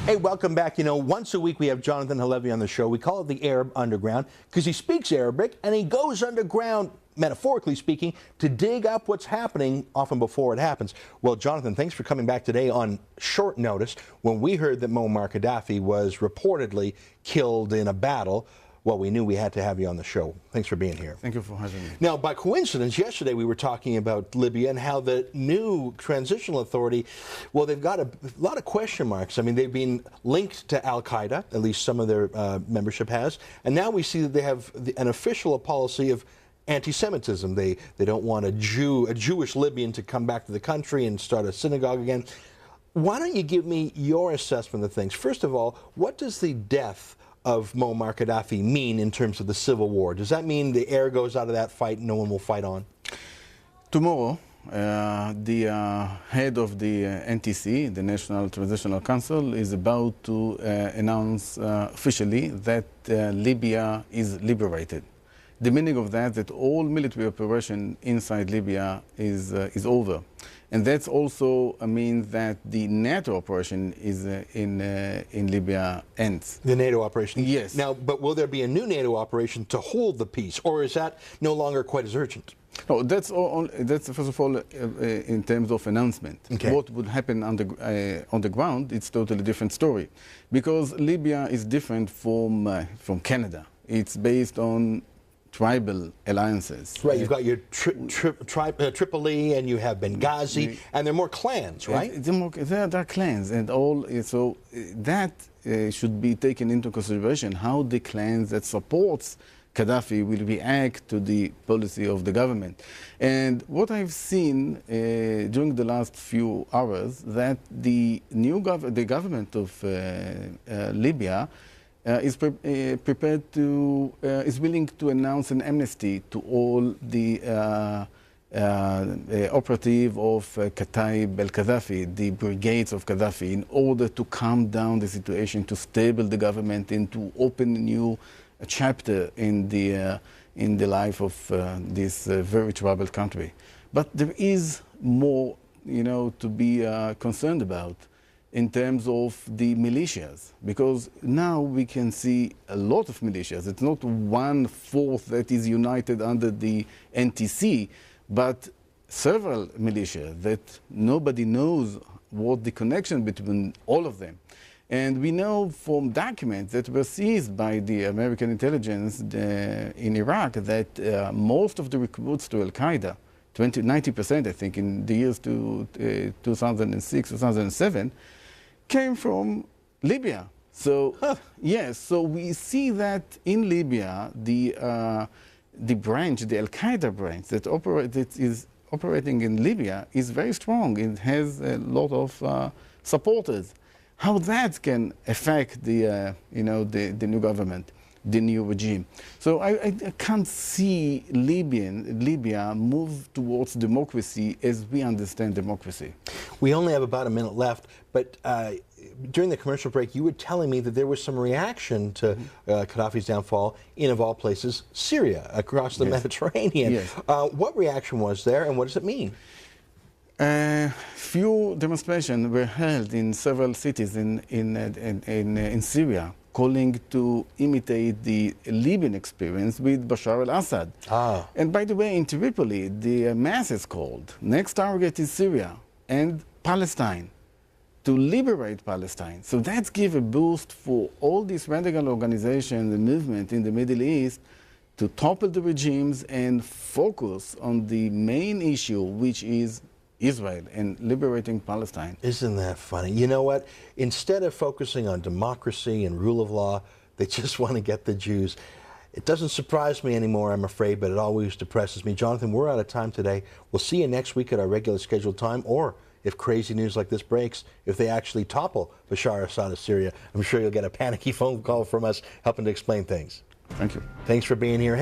Hey, welcome back. You know, once a week we have Jonathon Halevi on the show. We call it the Arab Underground because he speaks Arabic and he goes underground, metaphorically speaking, to dig up what's happening often before it happens. Well, Jonathon, thanks for coming back today on short notice. When we heard that Muammar Gadaffi was reportedly killed in a battle, well, we knew we had to have you on the show. Thanks for being here. Thank you for having me. Now, by coincidence, yesterday we were talking about Libya and how the new transitional authority, well, they've got a lot of question marks. I mean, they've been linked to al-Qaeda, at least some of their membership has, and now we see that they have an official policy of anti-Semitism. They don't want a Jewish Libyan to come back to the country and start a synagogue again. Why don't you give me your assessment of things? First of all, what does the death of Muammar Gadaffi mean in terms of the civil war? Does that mean the air goes out of that fight and no one will fight on? Tomorrow, the head of the NTC, the National Transitional Council, is about to announce officially that Libya is liberated. The meaning of that all military operation inside Libya is over. And that's also means that the NATO operation is in Libya ends. The NATO operation? Yes. Now, but will there be a new NATO operation to hold the peace, or is that no longer quite as urgent? No, that's first of all in terms of announcement. Okay. What would happen on the ground? It's totally different story, because Libya is different from Canada. It's based on tribal alliances. Right, you've got your Tripoli and you have Benghazi, and they're more clans, right? There are clans, and all. So that should be taken into consideration, how the clans that supports Gadaffi will react to the policy of the government. And what I've seen during the last few hours, that the government of Libya is prepared to, is willing to announce an amnesty to all the operative of Kataib al-Gadaffi, the brigades of Gadaffi, in order to calm down the situation, to stable the government, and to open a new chapter in the life of this very troubled country. But there is more, to be concerned about in terms of the militias, because now we can see a lot of militias. It's not 1/4 that is united under the NTC, but several militias that nobody knows what the connection between all of them. And we know from documents that were seized by the American intelligence in Iraq that most of the recruits to Al-Qaeda, 90%, I think, in the years to 2006, 2007, came from Libya. So, yes, so we see that in Libya, the branch, the Al-Qaeda branch that is operating in Libya is very strong. It has a lot of supporters. How that can affect the new government, the new regime. So I can't see Libya move towards democracy as we understand democracy. We only have about a minute left, but during the commercial break, you were telling me that there was some reaction to Gaddafi's downfall in, of all places, Syria, across the Mediterranean. Yes. What reaction was there, and what does it mean? Few demonstrations were held in several cities in Syria, calling to imitate the Libyan experience with Bashar al-Assad. Ah. And by the way, in Tripoli, the mass is called. Next target is Syria and Palestine, to liberate Palestine. So that gives a boost for all these radical organizations and movement in the Middle East to topple the regimes and focus on the main issue, which is Israel and liberating Palestine. Isn't that funny? You know what? Instead of focusing on democracy and rule of law, they just want to get the Jews. It doesn't surprise me anymore, I'm afraid, but it always depresses me. Jonathon, we're out of time today. We'll see you next week at our regular scheduled time, or if crazy news like this breaks, if they actually topple Bashar Assad of Syria, I'm sure you'll get a panicky phone call from us helping to explain things. Thank you. Thanks for being here.